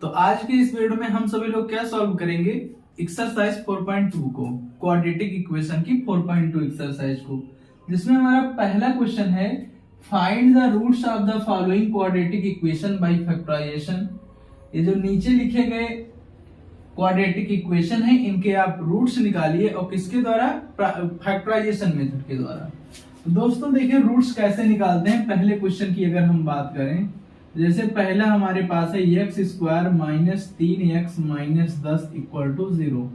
तो आज के इस वीडियो में हम सभी लोग क्या सॉल्व करेंगे, एक्सरसाइज 4.2 को, क्वाड्रेटिक इक्वेशन की 4.2 एक्सरसाइज को, जिसमें हमारा पहला क्वेश्चन है find the roots of the following quadratic equation by factorization. ये जो नीचे लिखे गए क्वाड्रेटिक इक्वेशन है, इनके आप रूट्स निकालिए और किसके द्वारा, फैक्टराइजेशन मेथड के द्वारा। तो दोस्तों देखिए रूट्स कैसे निकालते हैं। पहले क्वेश्चन की अगर हम बात करें, जैसे पहला हमारे पास है x square minus 3x minus 10 equal to 0।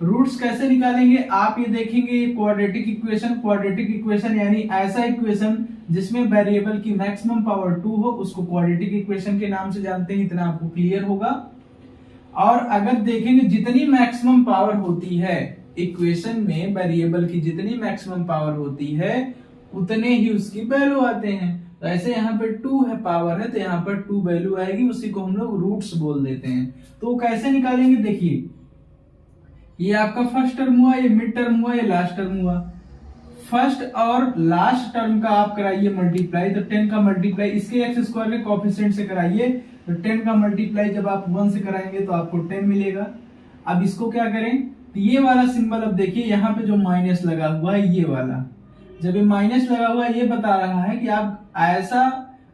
Roots कैसे निकालेंगे आप ये देखेंगे। ये क्वाड्रेटिक इक्वेशन यानी ऐसा इक्वेशन जिसमें वेरिएबल की मैक्सिमम पावर 2 हो, उसको क्वाड्रेटिक इक्वेशन के नाम से जानते हैं। इतना आपको क्लियर होगा। और अगर देखेंगे जितनी मैक्सिमम पावर होती है इक्वेशन में, वेरिएबल की जितनी मैक्सिमम पावर होती है उतने ही उसकी वैल्यू आते हैं। तो ऐसे यहाँ पे 2 है पावर है, तो यहाँ पर 2 वैल्यू आएगी, उसी को हम लोग रूट्स बोल देते हैं। तो कैसे निकालेंगे, देखिए ये आपका फर्स्ट टर्म हुआ, ये मिड टर्म हुआ, ये लास्ट टर्म हुआ। फर्स्ट और लास्ट टर्म का आप कराइए मल्टीप्लाई, तो 10 का मल्टीप्लाई इसके एक्स स्क्वायर के कोएफिशिएंट से कराइए, तो 10 का मल्टीप्लाई जब आप 1 से कराएंगे तो आपको 10 मिलेगा। अब इसको क्या करें, तो ये वाला सिंबल अब देखिए यहाँ पे जो माइनस लगा हुआ है, ये वाला जब ये माइनस लगा हुआ है, ये बता रहा है कि आप ऐसा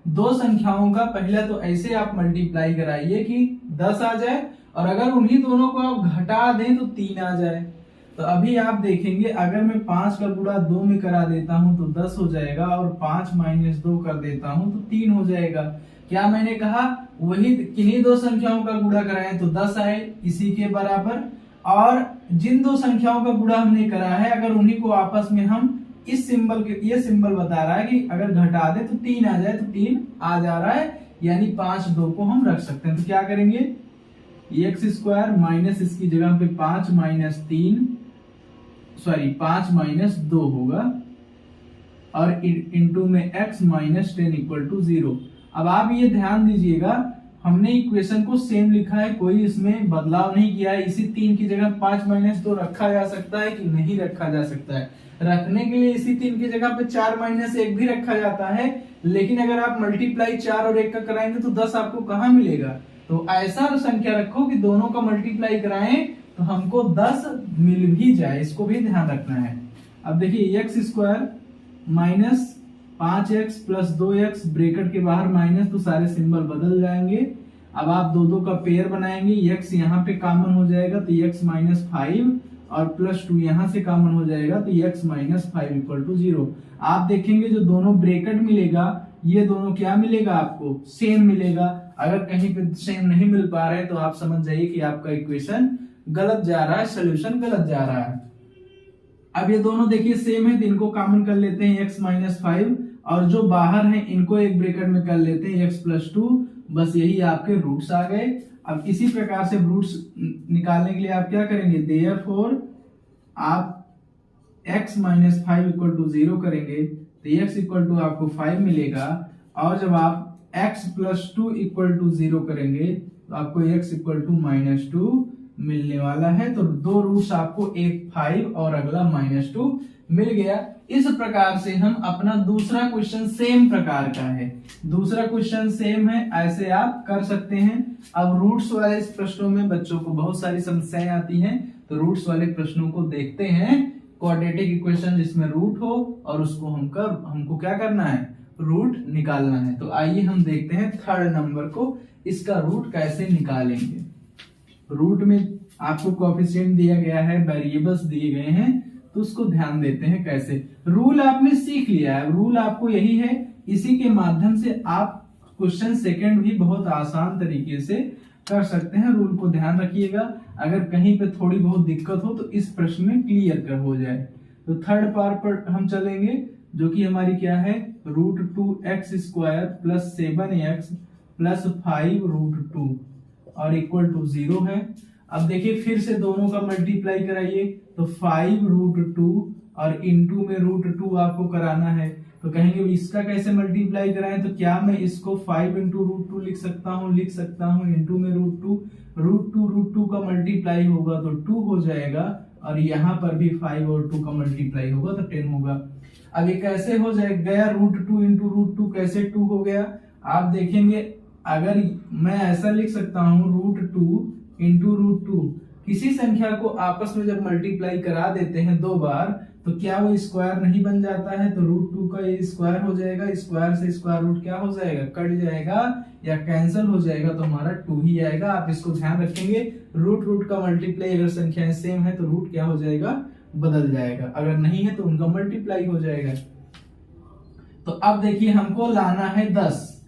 दो संख्याओं का पहले तो ऐसे आप मल्टीप्लाई कराइए कि 10 आ जाए, और अगर उन्हीं दोनों को आप घटा दें तो 3 आ जाए। तो अभी आप देखेंगे अगर मैं 5 का गुणा 2 में करा देता हूं तो 10 हो जाएगा, और 5 माइनस 2 कर देता हूं तो 3 हो जाएगा। क्या मैंने कहा, वही किन्हीं दो संख्याओं का गुणा कराएं तो 10 आए, इसी के बराबर। और जिन दो संख्याओं का गुणा हमने करा है, अगर उन्हीं को आपस में हम इस सिंबल के, ये सिंबल बता रहा है कि अगर घटा दे तो 3 आ जाए, तो 3 आ जा रहा है, यानी 5 2 को हम रख सकते हैं। तो क्या करेंगे, एक्स स्क्वायर माइनस इसकी जगह पे 5 माइनस 5 2 होगा, और इनटू में x माइनस 10 इक्वल टू 0। अब आप ये ध्यान दीजिएगा, हमने इक्वेशन को सेम लिखा है, कोई इसमें बदलाव नहीं किया है। इसी 3 की जगह 5 माइनस 2 रखा जा सकता है कि नहीं रखा जा सकता है। रखने के लिए इसी 3 की जगह पे 4 माइनस 1 भी रखा जाता है, लेकिन अगर आप मल्टीप्लाई 4 और 1 का कराएंगे तो 10 आपको कहां मिलेगा। तो ऐसा संख्या रखो कि दोनों का मल्टीप्लाई कराएं तो हमको 10 मिल भी जाए, इसको भी ध्यान रखना है। अब देखिए x square minus 5x plus 2x, bracket के बाहर माइनस, तो सारे सिंबल बदल जाएंगे। अब आप दो दो का पेयर बनाएंगे, x यहाँ पे कॉमन हो जाएगा तो x माइनस 5, और प्लस 2 यहां से कॉमन हो जाएगा तो x माइनस 5 इक्वल टू 0। आप देखेंगे जो दोनों ब्रैकेट मिलेगा, ये दोनों क्या मिलेगा आपको, सेम मिलेगा। अगर कहीं पे सेम नहीं मिल पा रहे तो आप समझ जाइए कि आपका इक्वेशन गलत जा रहा है, सोल्यूशन गलत जा रहा है। अब ये दोनों देखिए सेम है, तो इनको कॉमन कर लेते हैं x माइनस 5, और जो बाहर है इनको एक ब्रैकेट में कर लेते हैं x प्लस 2। बस यही आपके रूट्स आ गए। अब इसी प्रकार से रूट्स निकालने के लिए आप क्या करेंगे, देयरफॉर आप x माइनस 5 इक्वल टू 0 करेंगे तो x इक्वल टू आपको 5 मिलेगा, और जब आप x प्लस 2 इक्वल टू 0 करेंगे तो आपको x इक्वल टू माइनस 2 मिलने वाला है। तो दो रूट्स आपको, एक 5 और अगला -2 मिल गया। इस प्रकार से हम अपना दूसरा क्वेश्चन सेम प्रकार का है, दूसरा क्वेश्चन सेम है, ऐसे आप कर सकते हैं। अब रूट्स वाले इस प्रश्नों में बच्चों को बहुत सारी समस्याएं आती हैं, तो रूट्स वाले प्रश्नों को देखते हैं। क्वाड्रेटिक इक्वेशन जिसमें रूट हो और उसको हमको क्या करना है, रूट निकालना है। तो आइए हम देखते हैं थर्ड नंबर को, इसका रूट कैसे निकालेंगे। रूट में आपको कोएफिशिएंट दिया गया है, वेरिएबल्स दिए गए हैं, तो उसको ध्यान देते हैं कैसे। रूल आपने सीख लिया है, रूल आपको यही है, इसी के माध्यम से आप क्वेश्चन सेकंड भी बहुत आसान तरीके से कर सकते हैं। रूल को ध्यान रखिएगा, अगर कहीं पे थोड़ी बहुत दिक्कत हो तो इस प्रश्न में क्लियर कर हो जाए। तो थर्ड पार्ट पर हम चलेंगे, जो कि हमारी क्या है, √2x square plus 7x plus 5√2 और इक्वल टू 0 है। अब देखिए फिर से दोनों का मल्टीप्लाई कराइए, तो 5√2 और इनटू में √2 आपको कराना है। तो कहेंगे इसका कैसे मल्टीप्लाई कराएं, तो क्या मैं इसको 5 इंटू √2 लिख सकता हूं, इनटू में √2 का मल्टीप्लाई होगा तो 2 हो जाएगा, और यहाँ पर भी 5 और 2 का मल्टीप्लाई होगा तो 10 होगा। अब ये कैसे हो जाएगा, √2 इंटू √2 कैसे 2 हो गया, आप देखेंगे अगर मैं ऐसा लिख सकता हूं √2 इंटू √2, किसी संख्या को आपस में जब मल्टीप्लाई करा देते हैं 2 बार तो क्या वो स्क्वायर नहीं बन जाता है? तो √2 का ये स्क्वायर हो जाएगा, स्क्वायर से स्क्वायर रूट क्या हो जाएगा? कट जाएगा या कैंसिल हो जाएगा, तो हमारा 2 ही आएगा। आप इसको ध्यान रखेंगे, रूट का मल्टीप्लाई अगर संख्याएं सेम है तो रूट क्या हो जाएगा? बदल जाएगा, अगर नहीं है तो उनका मल्टीप्लाई हो जाएगा। तो अब देखिए हमको लाना है 10,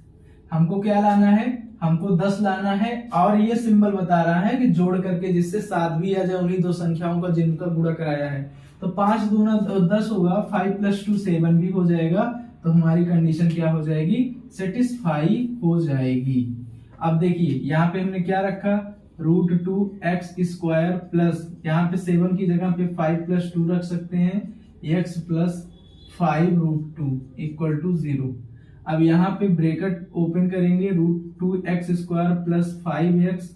हमको क्या लाना है? हमको 10 लाना है, और ये सिंबल बता रहा है कि जोड़ करके जिससे 7 भी आ जाए उन्हीं दो संख्याओं का जिनका गुणा कराया है। तो 5 दूना 10 होगा, 5 + 2 7 भी हो जाएगा, तो हमारी कंडीशन क्या हो जाएगी? सेटिस्फाई हो जाएगी। अब देखिए यहाँ पे हमने क्या रखा? √2x² प्लस, यहाँ पे 7 की जगह पे 5 + 2 रख सकते हैं, x + 5√2 = 0। अब यहाँ पे ब्रैकेट ओपन करेंगे, √2x² प्लस 5x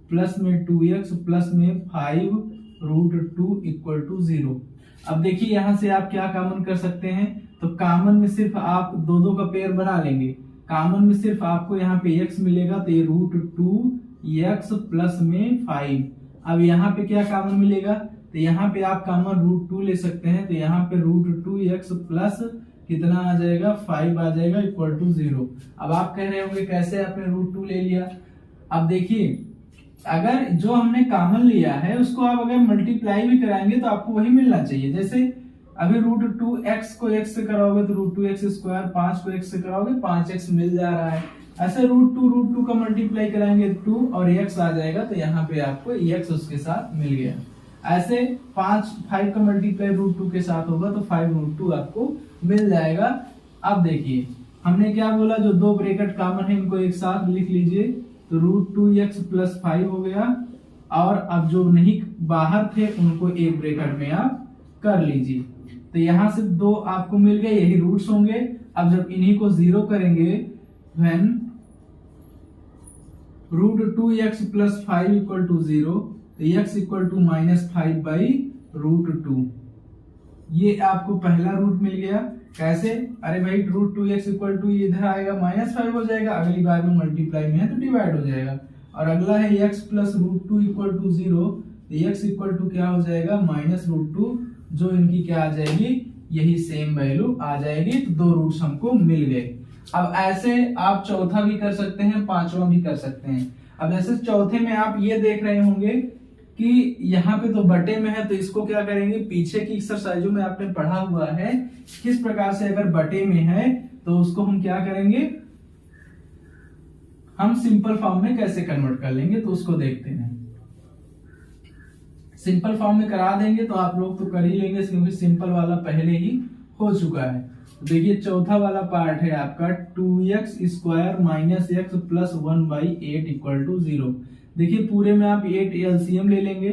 प्लस में 2x प्लस में 5√2 = 0। अब देखिए यहाँ से आप क्या कॉमन कर सकते हैं? तो कॉमन में सिर्फ आप दो का पेयर बना लेंगे, कॉमन में सिर्फ आपको यहाँ पे x मिलेगा, तो ये √2x प्लस में 5। अब यहाँ पे क्या कॉमन मिलेगा? तो यहाँ पे आप कॉमन √2 ले सकते हैं, तो यहाँ पे √2x प्लस कितना आ जाएगा? 5 आ जाएगा = 0। अब आप कह रहे होंगे कैसे आपने √2 ले लिया? अब देखिए अगर जो हमने कॉमन लिया है उसको आप अगर मल्टीप्लाई भी कराएंगे तो आपको वही मिलना चाहिए। जैसे अभी √2x को x से कराओगे तो √2x², 5 को x से कराओगे 5x मिल जा रहा है। ऐसे √2 का मल्टीप्लाई कराएंगे 2 और x आ जाएगा, तो यहाँ पे आपको x उसके साथ मिल गया। ऐसे 5 का मल्टीप्लाई √2 के साथ होगा तो 5√2 आपको मिल जाएगा। अब देखिए हमने क्या बोला, जो दो ब्रैकेट कॉमन है इनको एक साथ लिख लीजिए, तो √2x प्लस 5 हो गया, और अब जो नहीं बाहर थे उनको एक ब्रैकेट में आप कर लीजिए। तो यहां से 2 आपको मिल गए, यही रूट्स होंगे। अब जब इन्हीं को 0 करेंगे, when √2x प्लस 5 = 0, तो x = -5/√2। ये आपको पहला रूट मिल गया। कैसे? अरे भाई √2x = ये इधर आएगा -5 हो जाएगा, अगली बार में मल्टीप्लाई में है तो डिवाइड हो जाएगा। और अगला है x + √2 = 0, तो x = क्या हो जाएगा? -√2, जो इनकी क्या आ जाएगी? यही सेम वैल्यू आ जाएगी। तो 2 रूट्स हमको मिल गए। अब ऐसे आप चौथा भी कर सकते हैं, पांचवा भी कर सकते हैं। अब ऐसे चौथे में आप ये देख रहे होंगे कि यहाँ पे तो बटे में है, तो इसको क्या करेंगे? पीछे की एक्सरसाइजों में आपने पढ़ा हुआ है किस प्रकार से अगर बटे में है तो उसको हम क्या करेंगे, हम सिंपल फॉर्म में कैसे कन्वर्ट कर लेंगे, तो उसको देखते हैं। सिंपल फॉर्म में करा देंगे तो आप लोग तो कर ही लेंगे, क्योंकि सिंपल वाला पहले ही हो चुका है। तो देखिए चौथा वाला पार्ट है आपका 2x² - x + 1/8 = 0। देखिए पूरे में आप 8 एलसीएम ले लेंगे,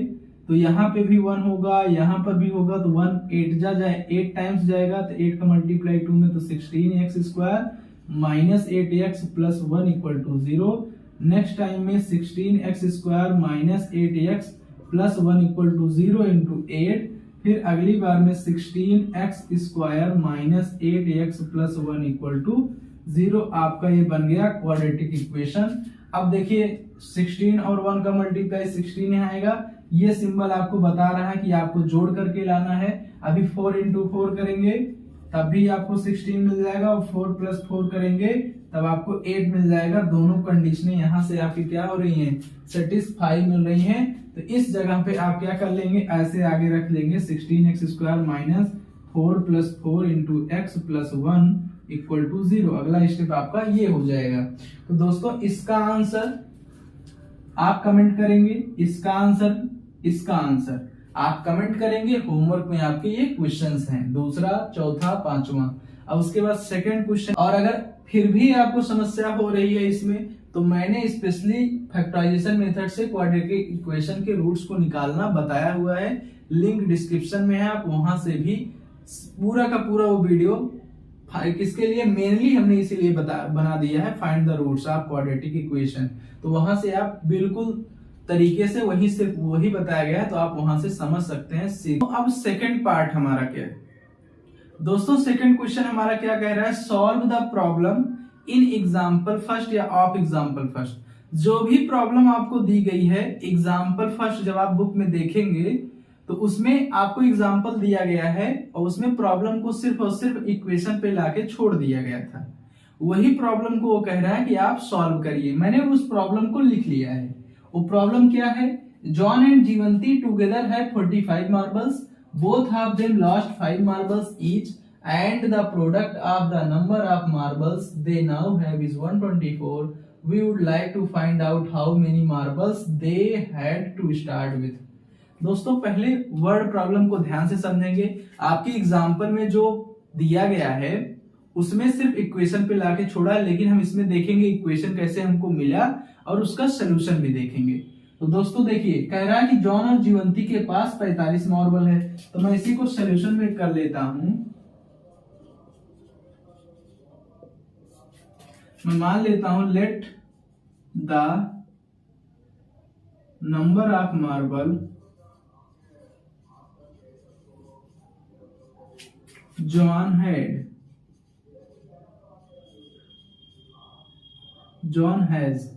तो यहाँ पे भी 1 होगा, यहाँ पर भी होगा, तो 1 8 8 टाइम्स जाएगा, तो 8 का मल्टीप्लाई 2 में तो 16x² - 8x + 1 = 0। नेक्स्ट टाइम में 16x² - 8x + 1 = 0 × 8। फिर अगली बार में 16x² - 8x + 1 = 0। आपका ये बन गया क्वाड्रेटिक इक्वेशन। अब देखिए 16 और 1 का मल्टीप्लाई 16 यहाँ आएगा। ये सिंबल आपको बता रहा है कि आपको जोड़ करके लाना है। अभी 4 × 4 करेंगे तब भी आपको 16 मिल जाएगा, और 4 + 4 करेंगे तब आपको 8 मिल जाएगा। दोनों कंडीशनें यहाँ से आपकी क्या हो रही हैं? सेटिस्फाई मिल रही हैं। तो इस जगह पे आप क्या कर लेंगे? ऐसे आगे रख लेंगे 16x² - 4 + 4 × x + 1 = 0। अगला स्टेप आपका ये हो जाएगा। तो दोस्तों इसका आंसर आप कमेंट करेंगे, इसका आंसर आप कमेंट करेंगे। होमवर्क में आपके ये क्वेश्चंस हैं, दूसरा, चौथा, पांचवा। अब उसके बाद सेकंड क्वेश्चन। और अगर फिर भी आपको समस्या हो रही है इसमें, तो मैंने स्पेशली फैक्टराइजेशन मेथड से क्वाड्रेटिक इक्वेशन के रूट्स को निकालना बताया हुआ है, लिंक डिस्क्रिप्शन में है, आप वहां से भी पूरा का पूरा वो वीडियो किसके लिए मेनली हमने इसीलिए बना दिया है, find the roots of quadratic equation. तो वहां से आप बिल्कुल तरीके से वही बताया गया है, तो आप वहां से समझ सकते हैं। तो अब सेकंड पार्ट हमारा क्या है दोस्तों? सेकंड क्वेश्चन हमारा क्या कह रहा है? Solve the problem in example first या ऑफ एग्जाम्पल फर्स्ट। जो भी प्रॉब्लम आपको दी गई है एग्जाम्पल फर्स्ट जब आप बुक में देखेंगे तो उसमें आपको एग्जाम्पल दिया गया है और उसमें प्रॉब्लम को सिर्फ और सिर्फ इक्वेशन पे लाके छोड़ दिया गया था। वही प्रॉब्लम को वो कह रहा है कि आप सॉल्व करिए। मैंने उस प्रॉब्लम को लिख लिया है। वो प्रॉब्लम क्या है? John and Jivanti together had 45 marbles, both of them lost 5 marbles each and the product of the number of marbles they now have is 124. We would like to find out how many marbles they had to start with. दोस्तों पहले word problem को ध्यान से समझेंगे। आपके example में जो दिया गया है उसमें सिर्फ इक्वेशन पे लाके छोड़ा है, लेकिन हम इसमें देखेंगे इक्वेशन कैसे हमको मिला और उसका सोल्यूशन भी देखेंगे। तो दोस्तों देखिए, कह रहा है कि जॉन और जीवंती के पास 45 मार्बल है, तो मैं इसी को सोल्यूशन में कर लेता हूं। मैं मान लेता हूं let the number of marble John has,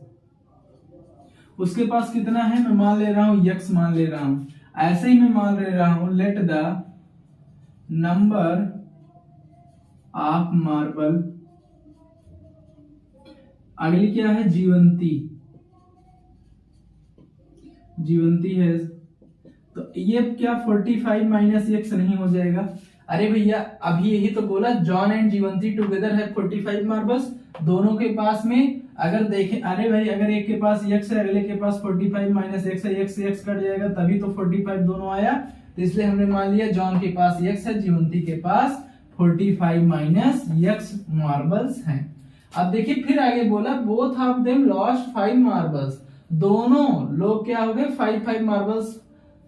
उसके पास कितना है मैं मान ले रहा हूं यक्स मान ले रहा हूं। ऐसे ही मैं मान ले रहा हूं let the number of marble, अगली क्या है जीवंती है। तो ये क्या 45 माइनस एक्स नहीं हो जाएगा? अरे भैया अभी यही तो बोला जॉन एंड जीवंती टुगेदर है 45 मार्बल्स। दोनों के पास में अगर देखें, अरे भाई अगर एक के पास एक्स है अगले के पास 45 माइनस एक्स है, एक्स से एक्स कट जाएगा तभी तो 45 दोनों आया। तो इसलिए हमने मान लिया जॉन के पास एक्स है, जीवंती के पास 45 माइनस एक्स मार्बल्स हैं। अब देखिए फिर आगे बोला both of them lost 5 marbles, दोनों लोग क्या हो गए 5 मार्बल्स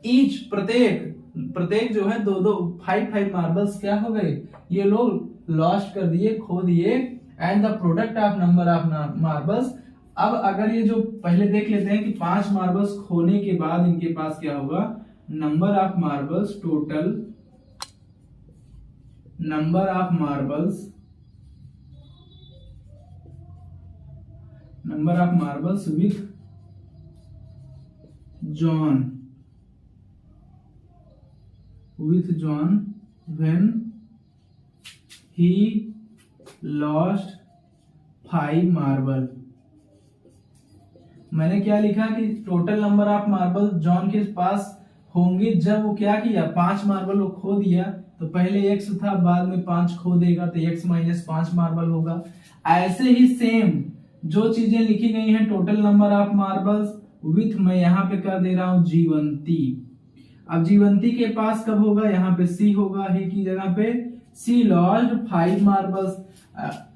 ईच, प्रत्येक जो है दो 5 मार्बल्स क्या हो गए, ये लोग लॉस्ट कर दिए, खो दिए। And the product of number of marbles, अब अगर ये जो पहले देख लेते हैं कि 5 मार्बल्स खोने के बाद इनके पास क्या होगा, number of marbles, total number of marbles with John when he lost 5 marble. मैंने क्या लिखा कि total number of marble John के पास होंगे जब वो क्या किया 5 मार्बल वो खो दिया। तो पहले एक्स था बाद में 5 खो देगा तो एक्स माइनस 5 मार्बल होगा। ऐसे ही सेम जो चीजें लिखी गई हैं total number of marbles with, मैं यहाँ पे कर दे रहा हूं जीवंती। अब जीवंती के पास कब होगा, यहाँ पे सी होगा, ही की जगह पे सी लॉस्ट 5 मार्बल्स।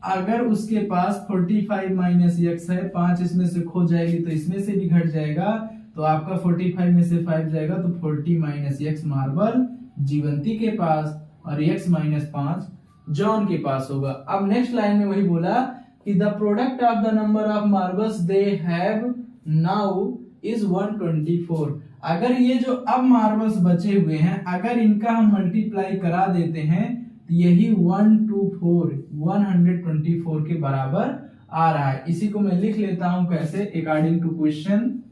अगर उसके पास 45 माइनस एक्स है, 5 इसमें से खो जाएगी तो इसमें से भी घट जाएगा, तो आपका 45 में से 5 जाएगा तो 40 माइनस एक्स मार्बल जीवंती के पास और एक्स माइनस 5 जॉन के पास होगा। अब नेक्स्ट लाइन में वही बोला कि the product of the number of marbles they have now is 124। अगर ये जो अब मार्बल्स बचे हुए हैं अगर इनका हम मल्टीप्लाई करा देते हैं तो यही 124 के बराबर आ रहा है। इसी को मैं लिख लेता हूं कैसे, अकॉर्डिंग टू क्वेश्चन।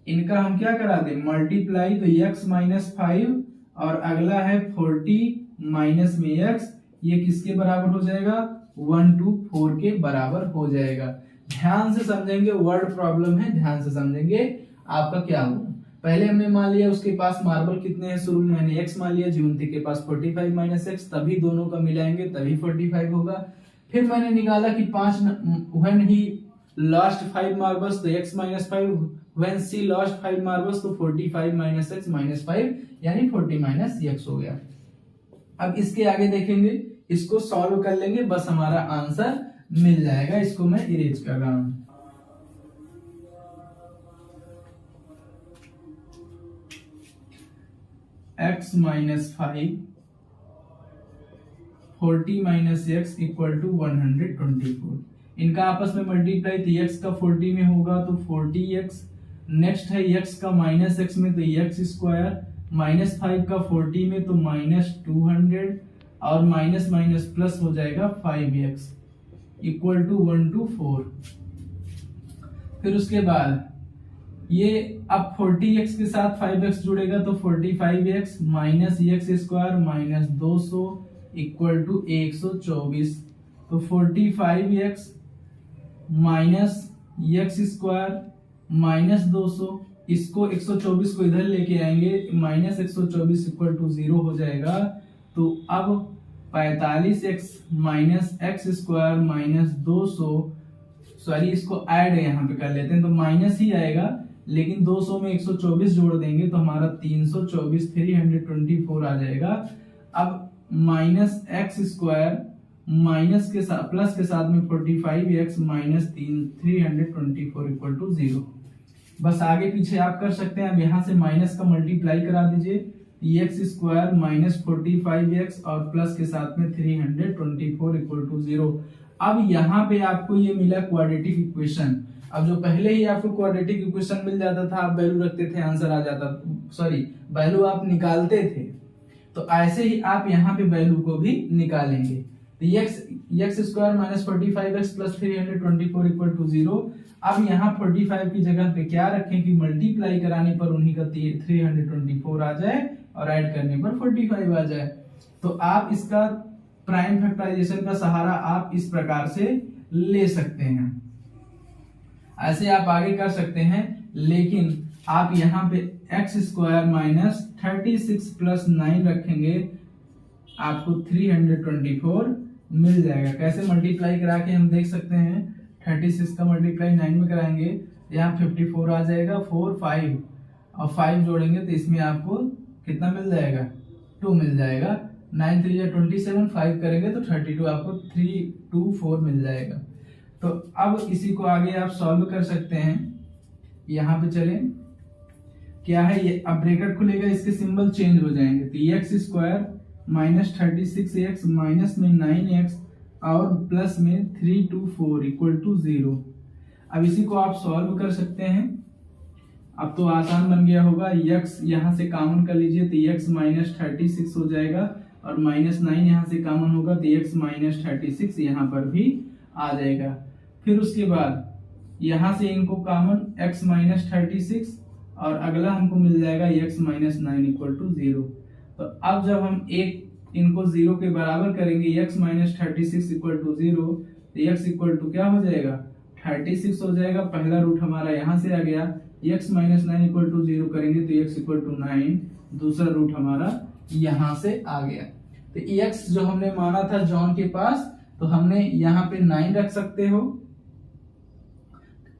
इनका हम क्या करा दें मल्टीप्लाई, तो x माइनस 5 और अगला है 40 माइनस में x, ये किसके बराबर हो जाएगा 124 के बराबर हो जाएगा। ध्यान से समझेंगे, वर्ड प्रॉब्लम है, ध्यान से समझेंगे आपका क्या होगा। पहले हमने मान लिया उसके पास मार्बल कितने हैं, शुरू में मैंने x मान लिया, जीवंती के पास 45 माइनस एक्स, तभी दोनों का मिलाएंगे तभी 45 होगा। फिर मैंने निकाला कि 5 व्हेन ही लॉस्ट 5 मार्बल्स तो x minus 5, when she lost 5 marbles तो 45 माइनस एक्स माइनस 5 यानी 40 माइनस एक्स हो गया। अब इसके आगे देखेंगे, इसको सॉल्व कर लेंगे, बस हमारा आंसर मिल जाएगा। इसको मैं इरेज कर रहा हूं। x minus 5 40 minus X equal to 124। इनका आपस में मल्टीप्लाई तो x का 40 में होगा तो 40x, नेक्स्ट है x का माइनस x में तो x स्क्वायर, माइनस 5 का 40 में तो माइनस 200 और माइनस माइनस प्लस हो जाएगा 5x। Equal to 1 to 4। फिर उसके बाद ये अब 40x के साथ 5x जुड़ेगा तो 45x minus X square minus 200 equal to 124। तो 45x minus X square minus 200, इसको 124 को इधर लेके आएंगे, माइनस 124 इक्वल टू 0 हो जाएगा। तो अब 45x minus X square minus 200, sorry इसको ऐड यहाँ पे कर लेते हैं तो माइनस ही आएगा, लेकिन 200 में 124 जोड़ देंगे तो हमारा 324 324 आ जाएगा। अब माइनस एक्स स्क्वायर माइनस के साथ प्लस के साथ में 45x माइनस 324 इक्वल टू 0। बस आगे पीछे आप कर सकते हैं। अब यहाँ से माइनस का मल्टीप्लाई करा दीजिए, एक्स स्क्वायर माइनस 45x और प्लस के साथ में 324 इक्वल टू 0। अब यहाँ पे आपको ये मिला क्वाड्रेटिक इक्वेशन। अब जो पहले ही आपको क्वाड्रेटिक इक्वेशन मिल जाता था, आप वैल्यू रखते थे आंसर आ जाता, सॉरी वैल्यू आप निकालते थे, तो ऐसे ही आप यहाँ पे वैल्यू को भी निकालेंगे। तो x square minus 45x plus 324 equal to 0। अब यहाँ 45 की जगह पे क्या रखें कि मल्टीप्लाई कराने पर उन्हीं का 324 आ जाए और ऐड करने पर 45 आ जाए। तो आप इसका प्राइम फैक्टराइजेशन का सहारा आप इस प्रकार से ले सकते हैं, ऐसे आप आगे कर सकते हैं। लेकिन आप यहाँ पे एक्स स्क्वायर माइनस 36 प्लस 9 रखेंगे, आपको 324 मिल जाएगा। कैसे मल्टीप्लाई करा के हम देख सकते हैं, 36 का मल्टीप्लाई 9 में कराएंगे, यहाँ 54 आ जाएगा, 4 5 और 5 जोड़ेंगे तो इसमें आपको कितना मिल जाएगा, 2 मिल जाएगा। 9 3 या 27, 5 करेंगे तो 32 आपको 324 मिल जाएगा। तो अब इसी को आगे आप सॉल्व कर सकते हैं। यहाँ पे चलें, क्या है ये, अब ब्रैकेट खुलेगा, इसके सिंबल चेंज हो जाएंगे। तो x square minus 36x minus में 9x और प्लस में 324 इक्वल टू 0। अब इसी को आप सॉल्व कर सकते हैं। अब तो आसान बन गया होगा, x यहाँ से कॉमन कर लीजिए तो x माइनस 36 हो जाएगा और माइनस 9 यहाँ से कॉमन होगा तो x माइनस 36 यहाँ पर भी आ जाएगा। फिर उसके बाद यहाँ से इनको कॉमन x माइनस 36 और अगला हमको मिल जाएगा x माइनस 9 इक्वल टू 0। तो अब जब हम एक इनको 0 के बराबर करेंगे, x माइनस 36 इक्वल टू 0, तो x इक्वल टू क्या हो जाएगा, 36 हो जाएगा। पहला रूट हमारा यहाँ से आ गया, x माइनस 9 इक्वल टू 0 करेंगे तो x इक्वल टू 9, दूसरा रूट हमारा यहाँ से आ गया। तो x जो हमने माना था जॉन के पास, तो हमने यहाँ पे 9 रख सकते हो।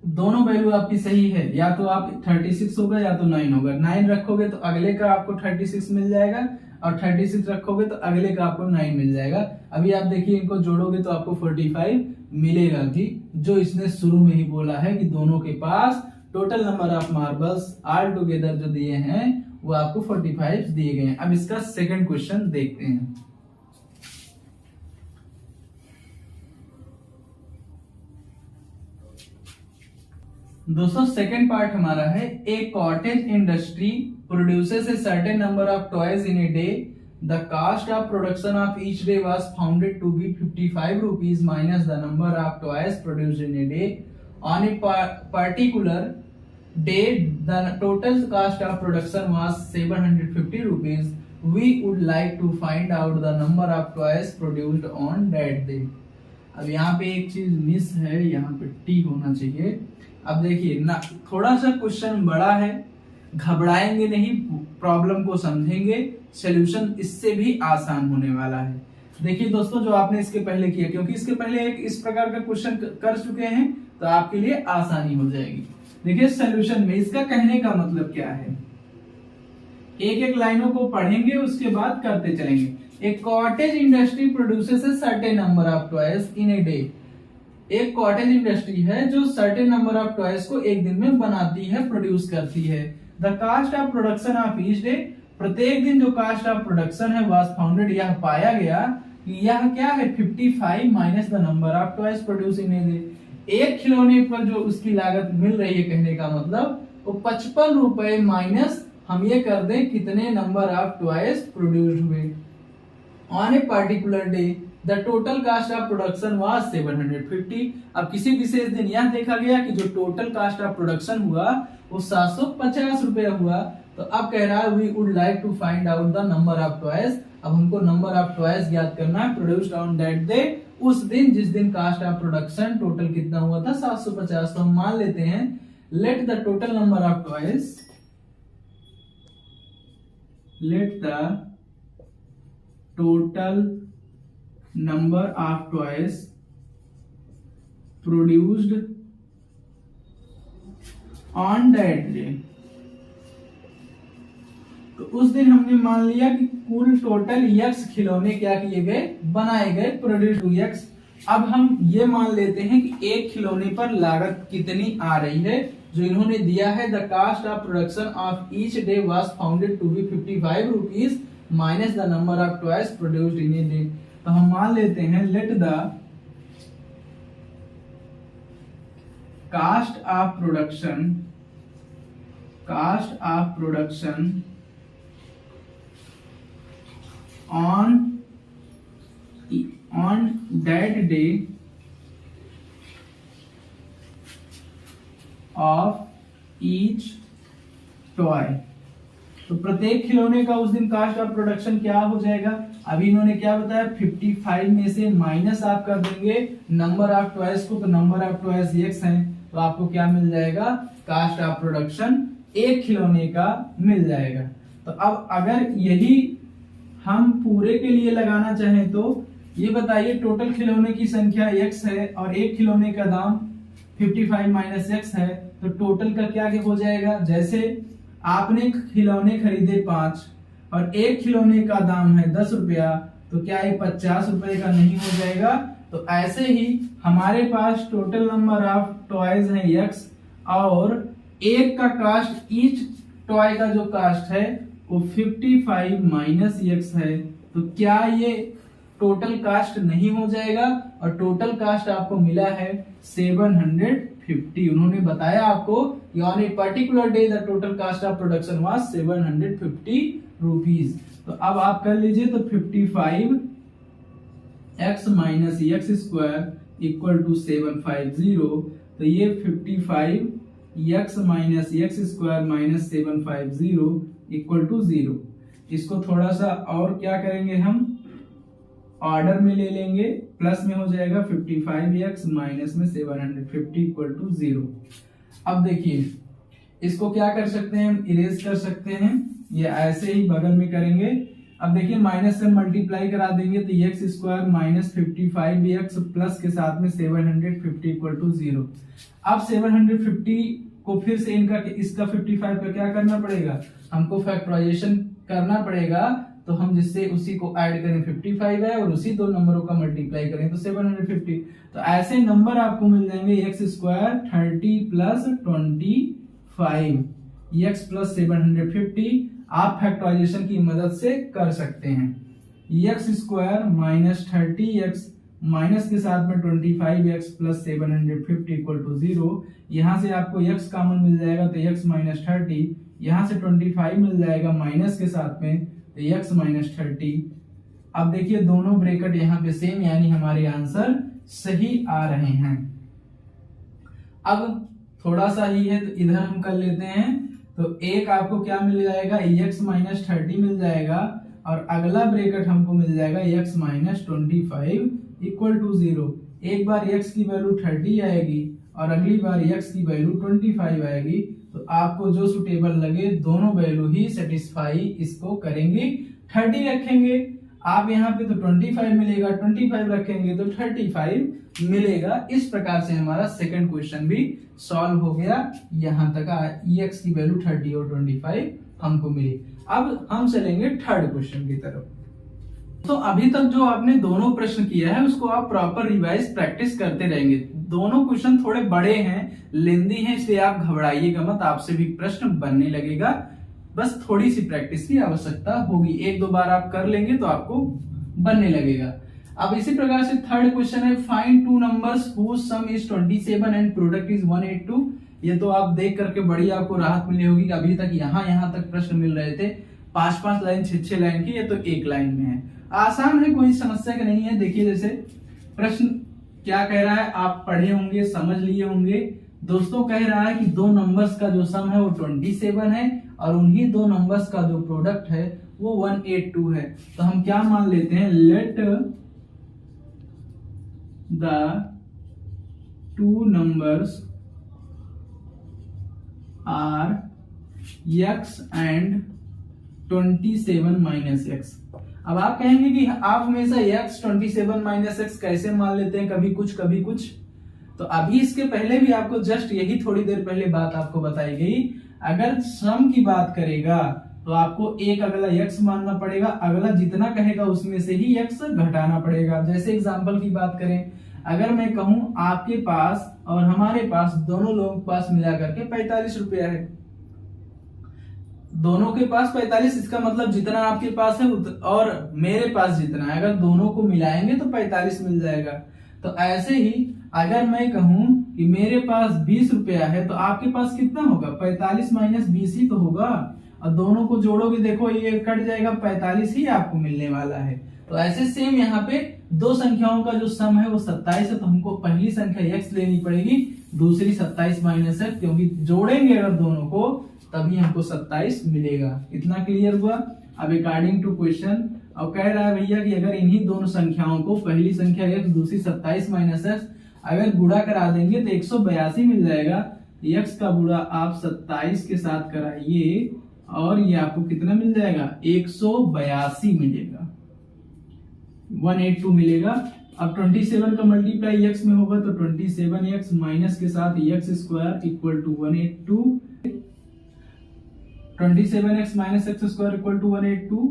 दोनों वैल्यू आपकी सही है, या तो आप 36 होगा या तो 9 होगा। 9 रखोगे तो अगले का आपको 36 मिल जाएगा और 36 रखोगे तो अगले का आपको 9 मिल जाएगा। अभी आप देखिए इनको जोड़ोगे तो आपको 45 मिलेगा भी, जो इसने शुरू में ही बोला है कि दोनों के पास total number of marbles all together जो दिए हैं वो आपको 45 दिए गए हैं। अब इसका सेकंड क्वेश्चन देखते हैं। दोस्तों सेकंड पार्ट हमारा है, a cottage industry produces a certain number of toys in a day, the cost of production of each day was founded to be 55 rupees minus the number of toys produced in a day. On a particular day the total cost of production was 750 rupees. We would like to find out the number of toys produced on that day. अब यहाँ पे एक चीज miss है, यहाँ पे T होना चाहिए। अब देखिए ना, थोड़ा सा क्वेश्चन बड़ा है, घबराएंगे नहीं, प्रॉब्लम को समझेंगे, सॉल्यूशन इससे भी आसान होने वाला है। देखिए दोस्तों, जो आपने इसके पहले किया, क्योंकि इसके पहले एक इस प्रकार का क्वेश्चन कर चुके हैं तो आपके लिए आसानी हो जाएगी। देखिए सॉल्यूशन में इसका कहने का मतलब क्या है, एक एक लाइनों को पढ़ेंगे उसके बाद करते चलेंगे। एक cottage industry produces a certain number of toys in a day. एक कॉटेज इंडस्ट्री है जो सर्टेन नंबर ऑफ टॉयज को एक दिन में बनाती है, प्रोड्यूस करती है। The cost of production of each day, प्रत्येक दिन जो कास्ट ऑफ प्रोडक्शन है वाज फाउंडेड, यह पाया गया कि यह क्या है, 55 minus the number of toys produce in a day. एक खिलौने पर जो उसकी लागत मिल रही है, कहने का मतलब वो 55 रुपए माइनस हम ये कर दें कितने नंबर ऑफ टॉयज प्रोड्यूस्ड हुए। On a particular day the total cost of production was 750। अब किसी विशेष दिन यह देखा गया कि जो टोटल कास्ट ऑफ प्रोडक्शन हुआ वो 750 रुपया हुआ। तो अब कह रहा है we would like to find out the number of toys. अब हमको नंबर ऑफ टॉयज ज्ञात करना है प्रोड्यूस्ड ऑन दैट डे, उस दिन जिस दिन कास्ट ऑफ प्रोडक्शन टोटल कितना हुआ था 750। तो हम मान लेते हैं let the total number of toys, let the total number of toys produced on that day। तो उस दिन हमने मान लिया कि कुल टोटल x खिलौने क्या किए गए, बनाए गए, प्रोड्यूस x। अब हम ये मान लेते हैं कि एक खिलौने पर लागत कितनी आ रही है, जो इन्होंने दिया है the cost of production of each day was founded to be 55 rupees minus the number of toys produced in a day. तो हम मान लेते हैं let the cost of production on that day of each toy। तो प्रत्येक खिलौने का उस दिन कास्ट ऑफ प्रोडक्शन क्या हो जाएगा, अभी इन्होंने क्या बताया 55 में से माइनस आप कर देंगे नंबर ऑफ टॉयज को, तो नंबर ऑफ टॉयज x है, तो आपको क्या मिल जाएगा, कास्ट ऑफ प्रोडक्शन एक खिलौने का मिल जाएगा। तो अब अगर यही हम पूरे के लिए लगाना चाहें तो ये बताइए टोटल खिलौने की संख्या x है और एक खिलौने का दाम 55 माइनस x है, तो टोटल का क्या हो जाएगा, जैसे आपने खिलौने खरीदे 5 और एक खिलौने का दाम है 10 रुपया, तो क्या ये 50 रुपए का नहीं हो जाएगा। तो ऐसे ही हमारे पास टोटल नंबर ऑफ टॉयज है x और एक का कास्ट, ईच टॉय का जो कास्ट है वो 55 माइनस x है, तो क्या ये टोटल कास्ट नहीं हो जाएगा। और टोटल कास्ट आपको मिला है 750। उन्होंने बताया आपको कि on a particular day the total cost of production was 750 rupees. तो अब आप कर लीजिए, तो 55 x minus X square equal to 750। तो ये 55 x minus X square minus 750 equal to 0। इसको थोड़ा सा और क्या करेंगे, हम ऑर्डर में ले लेंगे, प्लस में हो जाएगा 55x माइनस में 750 इक्वल टू 0। अब देखिए इसको क्या कर सकते हैं, हम इरेज कर सकते हैं, ये ऐसे ही बगल में करेंगे। अब देखिए माइनस से मल्टीप्लाई करा देंगे तो x square minus 55x plus के साथ में 750 इक्वल टू 0। अब 750 को फिर से इनका इसका 55 का क्या करना पड़ेगा, हमको फैक्टराइजेशन करना पड़ेगा, तो हम जिससे उसी को ऐड करें 55 है और उसी दो नंबरों का मल्टीप्लाई करें तो 750। तो ऐसे नंबर आपको मिल जाएंगे x square 30 plus 25 x plus 750। आप फैक्टराइजेशन की मदद से कर सकते हैं। X square minus 30x minus के साथ में 25x प्लस 750 इक्वल टू 0। यहाँ से आपको x कॉमन मिल जाएगा तो x माइनस 30, यहाँ से 25 मिल जाएगा माइनस के साथ में तो x माइनस 30। अब देखिए दोनों ब्रैकेट यहाँ पे सेम, यानी हमारे आंसर सही आ रहे हैं। अब थोड़ा सा ही है तो इधर हम कर लेते हैं, तो एक आपको क्या मिल जाएगा x माइनस 30 मिल जाएगा और अगला ब्रैकेट हमको मिल जाएगा x माइनस 25 इक्वल टू 0। एक बार x की वैल्यू 30 आएगी और अगली बार x की वैल्यू 25 आएगी, तो आपको जो सुटेबल लगे दोनों वैल्यू ही सेटिस्फाई इसको करेंगे। 30 रखेंगे आप यहाँ पे तो 25 मिलेगा, 25 रखेंगे तो 35 मिलेगा। इस प्रकार से हमारा सेकंड क्वेश्चन भी सॉल्व हो गया। यहाँ तक x की वैल्यू 30 और 25 हमको मिली। अब हम चलेंगे थर्ड क्वेश्चन की तरफ। तो अभी तक जो आपने दोनों प्रश्न किया है उसको आप प्रॉपर रिवाइज प्रैक्टिस करते रहेंगे। दोनों क्वेश्चन थोड़े बड़े हैं, लेंदी हैं, इसलिए आप घबराइएगा मत, आपसे भी प्रश्न बनने लगेगा। बस थोड़ी सी प्रैक्टिस की आवश्यकता होगी, एक दो बार आप कर लेंगे तो आपको बनने लगेगा। अब इसी प्रकार से थर्ड क्वेश्चन है find two numbers whose sum is 27 and product is 182। ये तो आप देख करके बड़ी आपको राहत मिली होगी कि अभी तक यहाँ तक प्रश्न मिल रहे थे 5-5 लाइन 6-6 लाइन की, ये तो एक लाइन में है। आसान है, कोई समस्या का नहीं है। देखिए जैसे प्रश्न क्या कह रहा है, आप पढ़े होंगे, समझ लिए होंगे। दोस्तों कह रहा है कि दो नंबर्स का जो सम है वो 27 है और उन्हीं दो नंबर्स का जो प्रोडक्ट है वो 182 है। तो हम क्या मान लेते हैं, let the two numbers are x and 27 minus x। अब आप कहेंगे कि आप हमेशा x 27 माइनस x कैसे मान लेते हैं, कभी कुछ कभी कुछ। तो अभी इसके पहले भी आपको जस्ट यही थोड़ी देर पहले बात आपको बताई गई। अगर सम की बात करेगा तो आपको एक अगला x मानना पड़ेगा, अगला जितना कहेगा उसमें से ही x घटाना पड़ेगा। जैसे एग्जांपल की बात करें, अगर मैं कहूं आपके पास और हमारे पास, दोनों लोगों के पास मिलाकर के 45 रुपया है, दोनों के पास 45, इसका मतलब जितना आपके पास है और मेरे पास जितना है, अगर दोनों को मिलाएंगे तो 45 मिल जाएगा। तो ऐसे ही अगर मैं कहूं कि मेरे पास 20 रुपया है तो आपके पास कितना होगा, 45 माइनस 20 ही तो होगा, और दोनों को जोड़ोगे देखो ये कट जाएगा, 45 ही आपको मिलने वाला है। तो ऐसे सेम यहाँ पे दो संख्याओं का जो सम है वो 27 है, तो हमको पहली संख्या x लेनी पड़ेगी, दूसरी 27 माइनस x, क्योंकि जोड़ेंगे अगर दोनों को तभी हमको 27 मिलेगा। इतना क्लियर हुआ। अब अकॉर्डिंग टू क्वेश्चन और कह रहा है भैया कि अगर इन्हीं दोनों संख्याओं को, पहली संख्या x दूसरी 27 माइनस x, अगर गुणा करा देंगे तो 182 मिल जाएगा। x का गुणा आप 27 के साथ कराइए और ये आपको कितना मिल जाएगा, 182 मिलेगा, 182 मिलेगा। अब 27 का मल्टीप्लाई x में होगा तो 27x माइनस के साथ x square equal to 182, 27x minus X square equal to 182,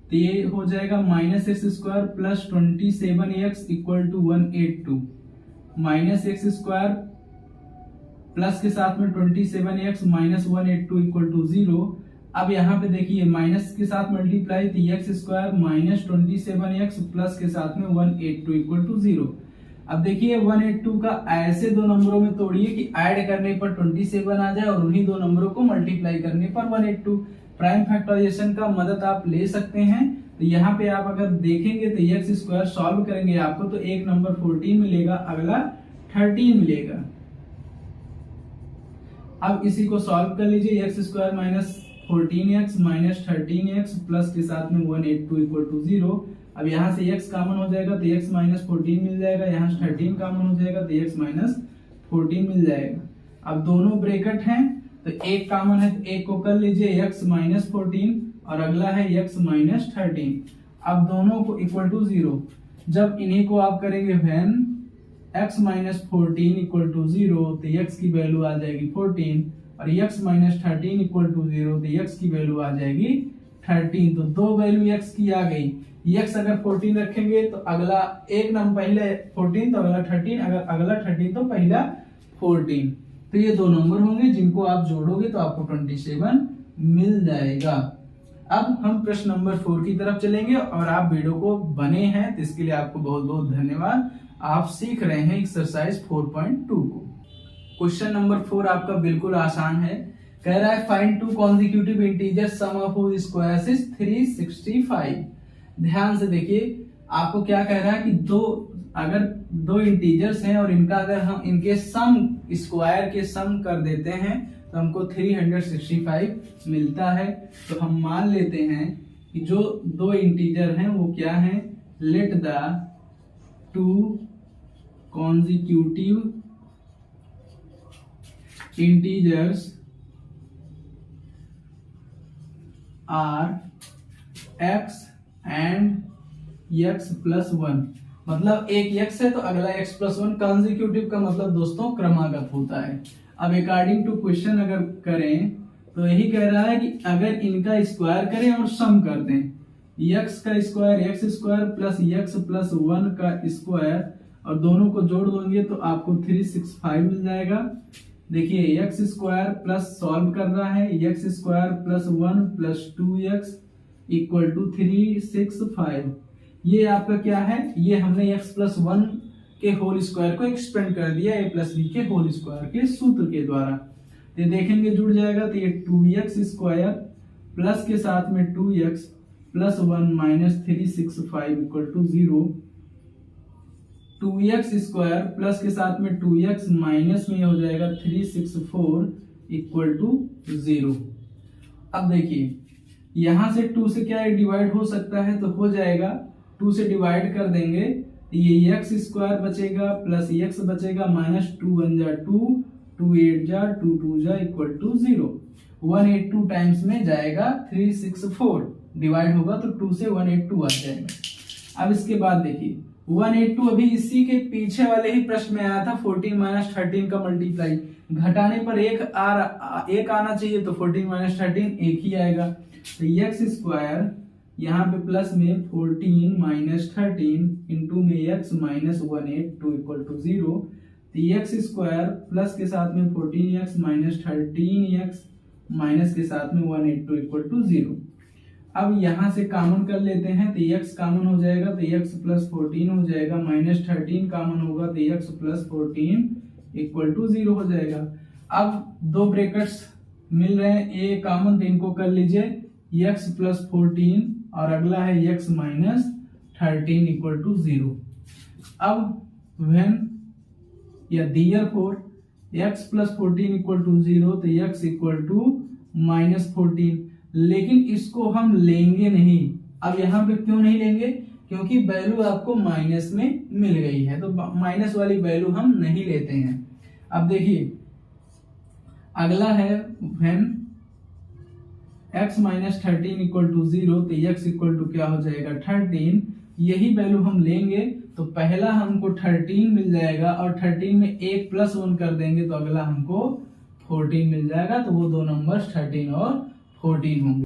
तो ये हो जाएगा minus X square plus 27x equal to 182, minus X square plus के साथ में 27x माइनस 182 इक्वल टू 0। अब यहाँ पे देखिए माइनस के साथ मल्टीप्लाई, तो x square minus 27x plus के साथ में 182 इक्वल टू 0। अब देखिए 182 का ऐसे दो नंबरों में तोड़िए कि ऐड करने पर 27 आ जाए और उन्हीं दो नंबरों को मल्टीप्लाई करने पर 182। प्राइम फैक्टराइजेशन का मदद आप ले सकते हैं। तो यहाँ पे आप अगर देखेंगे तो एक्स स्क्वायर सॉल्व करेंगे आपको तो एक नंबर 14 मिलेगा, अगला 13 मिलेगा। अब इसी को सॉल्व कर लीजिए, x square minus 14x minus 13x plus के साथ में 182 इक्वल टू 0। अब यहाँ से x कॉमन हो जाएगा तो x माइनस 14 मिल जाएगा, यहाँ से 13 कॉमन हो जाएगा तो x माइनस 14 मिल जाएगा। अब दोनों ब्रैकेट हैं तो एक कॉमन है तो एक को कर लीजिए, x माइनस 14 और अगला है x माइनस 13। अब दोनों को इक्वल टू 0, जब इन्हीं को आप करेंगे when x minus 14 equal to 0 तो x की वैल्यू आ जाएगी 14 और x माइनस 13 इक्वल टू 0 तो x की वैल्यू आ जाएगी 13। तो दो वैल्यू x की आ गई। x अगर 14 रखेंगे तो अगला एक नंबर पहले 14 तो अगला 13, अगर अगला 13 तो पहला 14। तो ये दो नंबर होंगे जिनको आप जोड़ोगे तो आपको 27 मिल जाएगा। अब हम प्रश्न नंबर 4 की तरफ चलेंगे और आप वीडियो को बने हैं तो इसके लिए आपको बहुत बहुत धन्यवाद। आप सीख रहे हैं एक्सरसाइज 4.2 को। क्वेश्चन नंबर 4 आपका बिल्कुल आसान है। कह रहा है find two consecutive integers sum of whose squares is 365। ध्यान से देखिए, आपको क्या कह रहा है कि अगर दो इंटीजर्स हैं और इनका अगर हम इनके सम स्क्वायर के सम कर देते हैं तो हमको 365 मिलता है। तो हम मान लेते हैं कि जो दो इंटीजर हैं वो क्या हैं, let the two consecutive integers are x and x plus 1। मतलब एक x है तो अगला x प्लस 1। कॉन्जिक्यूटिव का मतलब दोस्तों क्रमागत होता है। अब अकॉर्डिंग टू क्वेश्चन अगर करें तो यही कह रहा है कि अगर इनका स्क्वायर करें और सम कर दें, x का square x square plus x plus 1 का स्क्वायर और दोनों को जोड़ देंगे तो आपको 365 मिल जाएगा। देखिए एक्स स्क्वायर प्लस सॉल्व कर रहा है, x square plus 1 plus 2x equal to 365। ये आपका क्या है, ये हमने x प्लस 1 के होल स्क्वायर को एक्सपेंड कर दिया a प्लस b के होल स्क्वायर के सूत्र के द्वारा। तो देखेंगे जुड़ जाएगा तो ये 2x स्क्वायर प्लस के साथ में 2x plus 1 minus 365 equal to 0। 2x square plus के साथ में 2x माइनस में हो जाएगा 364 इक्वल टू 0। अब देखिए यहां से 2 से क्या डिवाइड हो सकता है, तो हो जाएगा 2 से डिवाइड कर देंगे ये x स्क्वायर बचेगा प्लस x बचेगा माइनस 2 1 जा 2, 2 8 जा 2 2 जा इक्वल टू 0। 182 टाइम्स में जाएगा 364, डिवाइड होगा तो 2 से 182 आ जाएगा। अब इसके बाद देखिए 182 अभी इसी के पीछे वाले ही प्रश्न में आया था, 14 माइनस 13 का मल्टीप्लाई, घटाने पर एक आना चाहिए तो 14 माइनस 13 एक ही आएगा। तो एक्स स्क्वायर यहाँ पे प्लस में 14 माइनस 13 इंटू में एक्स माइनस 182 इक्वल टू 0। तो एक्स स्क्वायर प्लस के साथ में 14x माइनस 13x माइनस के साथ में 182 इक्वल टू 0। अब यहां से कॉमन कर लेते हैं तो x कॉमन हो जाएगा तो x प्लस 14 हो जाएगा, माइनस 13 कॉमन होगा तो x प्लस 14 इक्वल टू 0 हो जाएगा। अब दो ब्रैकेट्स मिल रहे हैं, ए कॉमन तो इनको कर लीजिए, x प्लस 14 और अगला है x माइनस 13 इक्वल टू 0। अब व्हेन या therefore x plus 14 equal to 0 तो x इक्वल टू माइनस 14, लेकिन इसको हम लेंगे नहीं। अब यहाँ पे क्यों नहीं लेंगे, क्योंकि वैल्यू आपको माइनस में मिल गई है, तो माइनस वाली वैल्यू हम नहीं लेते हैं। अब देखिए अगला है when x minus 13 equal to 0 तो x इक्वल टू क्या हो जाएगा 13, यही वैल्यू हम लेंगे तो पहला हमको 13 मिल जाएगा और 13 में एक प्लस 1 कर देंगे तो अगला हमको 14 मिल जाएगा। तो वो दो नंबर्स 13 और 14 होंगे।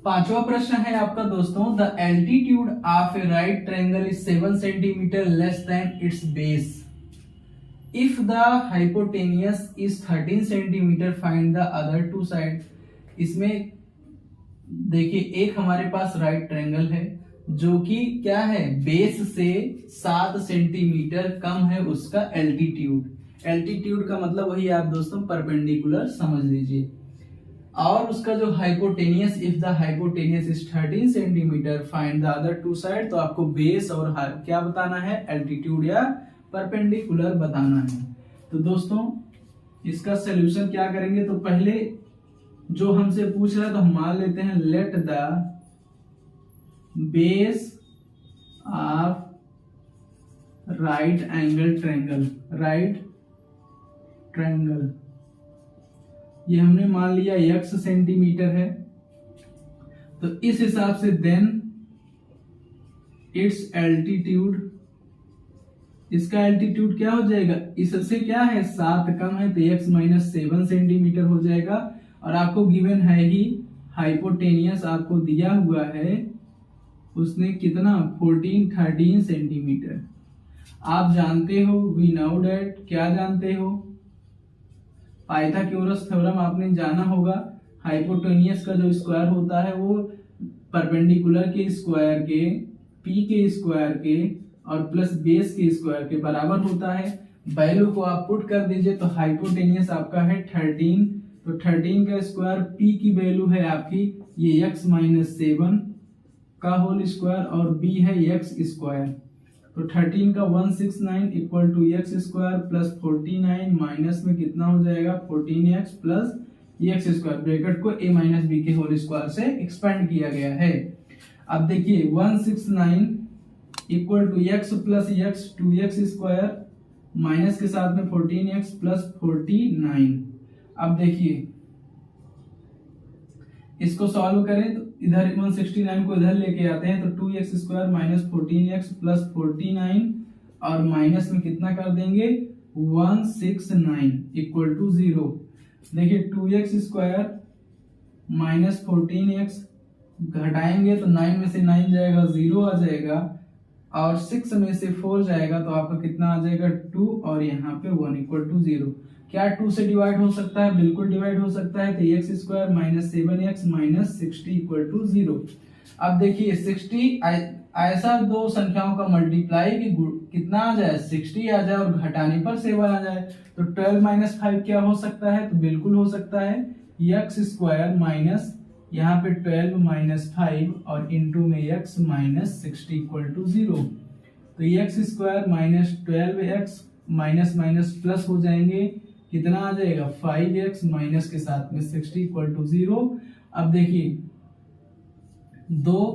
पांचवा प्रश्न है आपका दोस्तों, the altitude of a right triangle is 7 centimetre less than its base if the hypotenuse is 13 centimetre find the other two side. इसमें देखिए एक हमारे पास राइट ट्रायंगल है जो कि क्या है, बेस से 7 सेंटीमीटर कम है उसका एल्टीट्यूड। एल्टीट्यूड का मतलब वही आप दोस्तों परपेंडिकुलर समझ लीजिए, और उसका जो hypotenuse, if the hypotenuse is 13 centimetre find the other two side, तो आपको बेस और क्या बताना है, एल्टीट्यूड या परपेंडिकुलर बताना है। तो दोस्तों इसका सोल्यूशन क्या करेंगे, तो पहले जो हमसे पूछ रहा है तो हम मान लेते हैं let the base of right angle triangle, right triangle ये हमने मान लिया x सेंटीमीटर है, तो इस हिसाब से देन इट्स एल्टीट्यूड, इसका एल्टीट्यूड क्या हो जाएगा, इससे क्या है 7 कम है तो x माइनस 7 सेंटीमीटर हो जाएगा। और आपको गिवन है ही हाइपोटेनियस आपको दिया हुआ है, उसने कितना 13 सेंटीमीटर। आप जानते हो वी नाउ दैट, क्या जानते हो, पाइथागोरस थ्योरम आपने जाना होगा। हाइपोटेनियस का जो स्क्वायर होता है वो परपेंडिकुलर के स्क्वायर के, पी के स्क्वायर के और प्लस बेस के स्क्वायर के बराबर होता है। वैल्यू को आप पुट कर दीजिए तो हाइपोटेनियस आपका है 13, तो 13 का स्क्वायर पी की वैल्यू है आपकी ये x माइनस 7 का होल स्क्वायर और b है x स्क्वायर, तो 13 का 169 equal to x square plus 49 minus में कितना हो जाएगा 14x plus x square, bracket को a माइनस b के होल स्क्वायर से एक्सपेंड किया गया है। अब देखिए 169 equal to x plus x 2x square minus के साथ में 14x प्लस 49। अब देखिए इसको सॉल्व करें तो इधर 169 को इधर लेके आते हैं तो 2x square minus 14x plus 49 और माइनस में कितना कर देंगे 169 इक्वल टू 0। देखिए 2x स्क्वायर माइनस 14x घटाएंगे तो 9 में से 9 जाएगा 0 आ जाएगा और 6 में से 4 जाएगा तो आपका कितना आ जाएगा 2 और यहाँ पे 1 इक्वल टू 0। क्या 2 से डिवाइड हो सकता है, बिल्कुल डिवाइड हो सकता है, तो x square minus 7x minus 60 equal to 0। अब देखिए 60 ऐसा दो संख्याओं का मल्टीप्लाई कि कितना आ जाए 60 आ जाए और घटाने पर 7 आ जाए, तो 12 माइनस 5 क्या हो सकता है, तो बिल्कुल हो सकता है x स्क्वायर माइनस यहाँ पे 12 माइनस 5 और इंटू में x माइनस 60 इक्वल टू 0। तो x square minus 12x minus minus plus हो जाएंगे, कितना आ जाएगा 5x माइनस के साथ में 60 इक्वल टू 0। अब देखिए 2,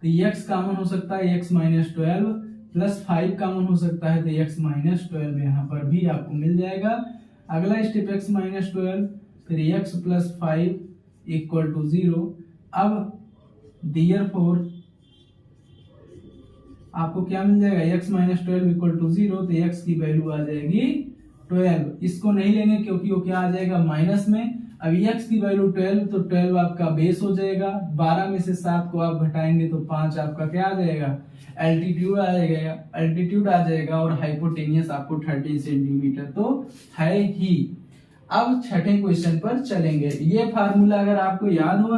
तो x कॉमन हो सकता है x माइनस 12 प्लस 5 कॉमन हो सकता है, तो x माइनस 12 यहाँ पर भी आपको मिल जाएगा। अगला स्टेप x माइनस 12 फिर x प्लस 5 इक्वल टू 0। अब देयरफॉर आपको क्या मिल जाएगा x माइनस 12 इक्वल टू 0, तो x की वैल्यू आ जाएगी 12। इसको नहीं लेंगे क्योंकि वो क्या आ जाएगा माइनस में। अब x की वैल्यू 12, तो 12 आपका बेस हो जाएगा। 12 में से 7 को आप घटाएंगे तो 5 आपका क्या आ जाएगा एल्टीट्यूड आ जाएगा और हाइपोटेनियस आपको 30 सेंटीमीटर तो है ही। अब छठे क्वेश्चन पर चलेंगे। ये फार्मूला अगर आपको याद हो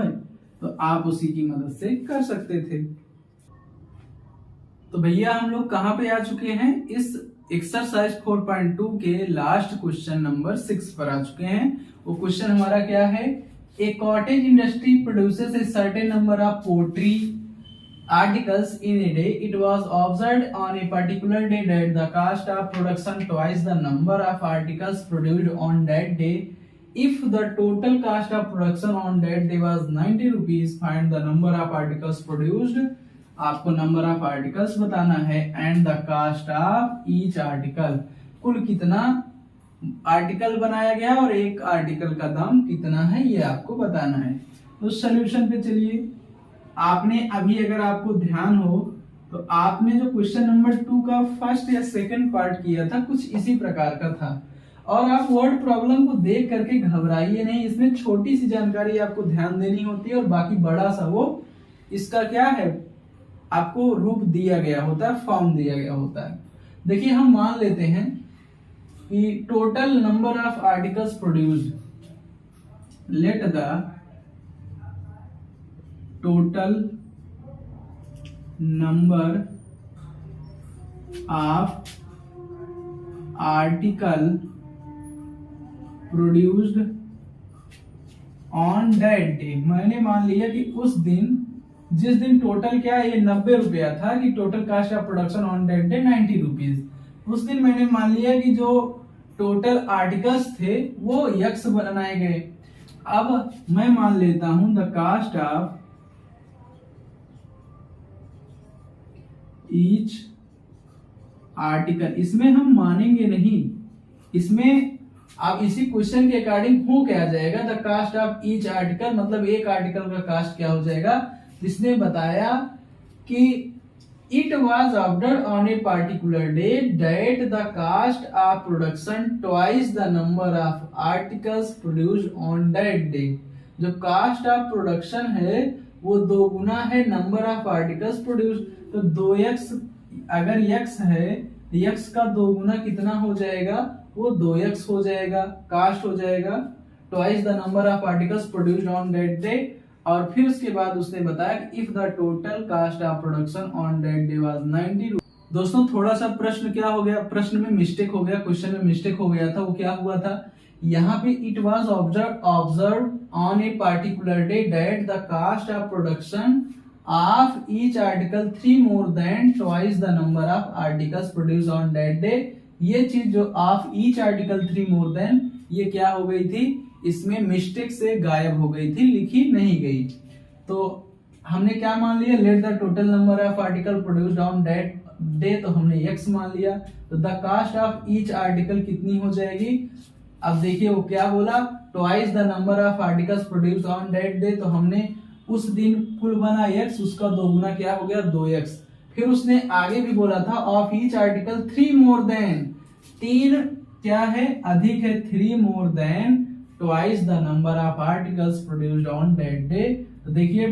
तो आप उसी की मदद से कर सकते थे। तो भैया हम लोग कहाँ पे आ चुके हैं, इस एक्सरसाइज 4.2 के लास्ट क्वेश्चन नंबर 6 पर आ चुके हैं। वो क्वेश्चन हमारा क्या है, a cottage industry produces a certain number of poultry articles in a day. It was observed on a particular day that the cost of production twice the number of articles produced on that day. If the total cost of production on that day was 90 rupees, find the number of articles produced. आपको number of articles बताना है and the cost of each article, कुल कितना article बनाया गया और एक article का दाम कितना है ये आपको बताना है। तो सॉल्यूशन पे चलिए। आपने अभी अगर आपको ध्यान हो तो आपने जो क्वेश्चन नंबर 2 का फर्स्ट या सेकंड पार्ट किया था कुछ इसी प्रकार का था। और आप वर्ड प्रॉब्लम को देख करके घबराइए नहीं, इसमें छोटी सी जानकारी आपको ध्यान देनी होती है और बाकी बड़ा सा वो इसका क्या है आपको रूप दिया गया होता है, फॉर्म दिया गया होता है। देखिए हम मान लेते हैं कि total number of articles produced, let the total number of article produced on that day। मैंने मान लिया कि उस दिन, जिस दिन टोटल क्या है ये 90 रुपया था कि total cost of production on that day 90 rupees. उस दिन मैंने मान लिया कि जो टोटल आर्टिकल्स थे वो यक्स बनाए गए। अब मैं मान लेता हूं the cost of each article, इसमें हम मानेंगे नहीं, इसमें आप इसी क्वेश्चन के अकॉर्डिंग हो क्या जाएगा the cost of each article, मतलब एक आर्टिकल का कास्ट क्या हो जाएगा। जिसने बताया कि it was ordered on a particular day that the cost of production twice the number of articles produced on that day. जो कास्ट ऑफ प्रोडक्शन है वो 2 गुना है नंबर ऑफ आर्टिकल्स प्रोड्यूस्ड। तो 2x अगर x है तो x का 2 गुना कितना हो जाएगा, वो 2x हो जाएगा, कास्ट हो जाएगा twice the number of articles produced on that day. और फिर उसके बाद उसने बताया कि if the total cost of production on that day was 90। दोस्तों थोड़ा सा प्रश्न क्या हो गया, प्रश्न में मिस्टेक हो गया, क्वेश्चन में मिस्टेक हो गया था। वो क्या हुआ था, यहाँ पे it was observe on a particular day that the cost of production of each article 3 more than twice the number of articles produced on that day। ये चीज जो of each article 3 more than, ये क्या हो गई थी, इसमें mistake से गायब हो गई थी, लिखी नहीं गई। तो हमने क्या मान लिया, let the total number of article produced on that day, तो हमने x मान लिया। तो the cost of each article कितनी हो जाएगी। अब देखिए वो क्या बोला, twice the number of articles produced on that day, तो हमने उस दिन कुल बना x, उसका 2 गुना क्या हो गया 2x। फिर उसने आगे भी बोला था of each article 3 more than, 3 क्या है अधिक है, 3 more than twice the number of articles produced on that day. तो देखिए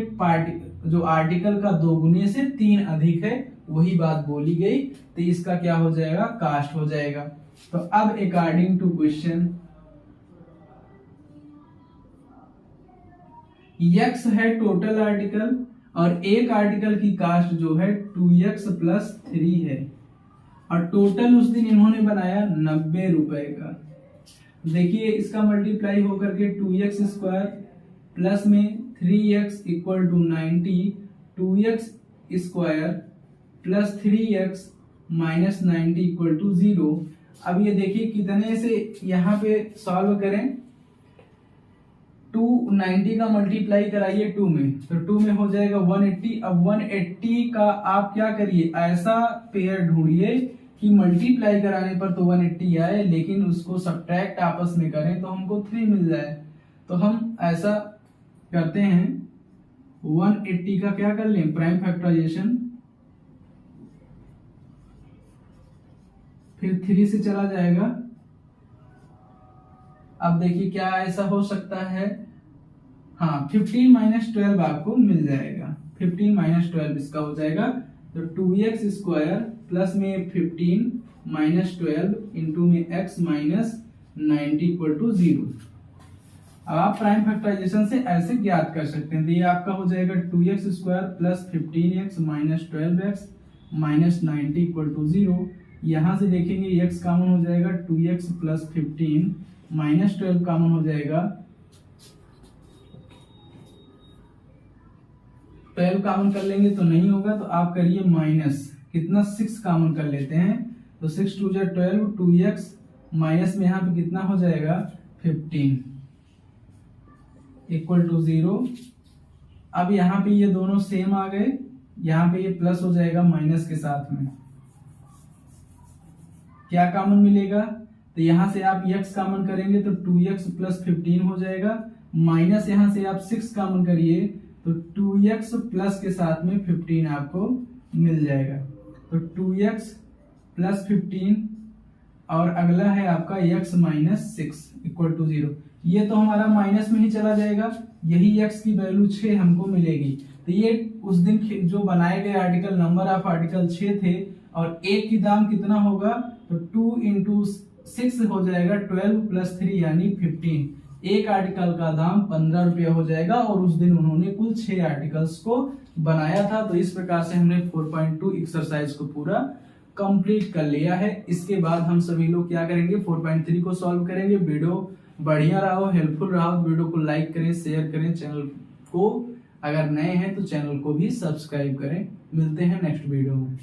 जो आर्टिकल का 2 गुने से 3 अधिक है, वही बात बोली गई, तो इसका क्या हो जाएगा कास्ट हो जाएगा। तो अब अकॉर्डिंग टू क्वेश्चन x है टोटल आर्टिकल और एक आर्टिकल की कास्ट जो है 2x प्लस 3 है और टोटल उस दिन इन्होंने बनाया 90 रुपए का। देखिए इसका मल्टीप्लाई होकर के 2x स्क्वायर प्लस में 3x equal to 90, 2x square plus 3x minus 90 equal to 0। अब ये देखिए कितने से यहाँ पे सॉल्व करें, 290 का मल्टीप्लाई कराइए 2 में, तो 2 में हो जाएगा 180। अब 180 का आप क्या करिए, ऐसा पेयर ढूंढिए कि मल्टीप्लाई कराने पर तो 180 आए, लेकिन उसको सब्ट्रैक्ट आपस में करें तो हमको 3 मिल जाए। तो हम ऐसा करते हैं, 180 का क्या कर लें, प्राइम फैक्टराइजेशन, फिर 3 से चला जाएगा। अब देखिए क्या ऐसा हो सकता है, हाँ 15 माइनस 12 आपको मिल जाएगा, 15 माइनस 12 इसका हो जाएगा। तो 2x स्क्वायर प्लस में 15 माइनस 12 इंटू में x माइनस 90 इक्वल टू 0। अब आप प्राइम फैक्टराइजेशन से ऐसे ज्ञात कर सकते हैं, तो ये आपका हो जाएगा 2x square plus 15x minus 12x minus 90 equal to 0। यहां से देखेंगे x कॉमन हो जाएगा, 2x प्लस 15 माइनस 12 कॉमन हो जाएगा, 12 कॉमन कर लेंगे तो नहीं होगा, तो आप करिए माइनस कितना, 6 कॉमन कर लेते हैं, तो 6 2 जा 12, 2x माइनस में यहाँ पे कितना हो जाएगा 15 इक्वल टू 0। अब यहाँ पे ये दोनों सेम आ गए, यहाँ पे ये प्लस हो जाएगा माइनस के साथ में, क्या कॉमन मिलेगा, तो यहां से आप x कॉमन करेंगे तो 2x प्लस 15 हो जाएगा, माइनस यहां से आप 6 कॉमन करिए तो 2x प्लस के साथ में 15 आपको मिल जाएगा। तो 2x प्लस 15 और अगला है आपका x माइनस 6 इक्वल टू 0। ये तो हमारा माइनस में ही चला जाएगा, यही x की वैल्यू 6 हमको मिलेगी। तो ये उस दिन जो बनाए गए आर्टिकल, नंबर ऑफ आर्टिकल 6 थे, और एक की दाम कितना होगा, तो 2 इंटू 6 हो जाएगा 12 प्लस 3 यानी 15। एक आर्टिकल का दाम 15 रुपया हो जाएगा, और उस दिन उन्होंने कुल 6 आर्टिकल्स को बनाया था। तो इस प्रकार से हमने 4.2 एक्सरसाइज को पूरा कंप्लीट कर लिया है। इसके बाद हम सभी लोग क्या करेंगे, 4.3 को सॉल्व करेंगे। वीडियो बढ़िया रहा हो, हेल्पफुल रहा हो, वीडियो को लाइक करें, शेयर करें, चैनल को अगर नए हैं तो चैनल को भी सब्सक्राइब करें। मिलते हैं नेक्स्ट वीडियो में।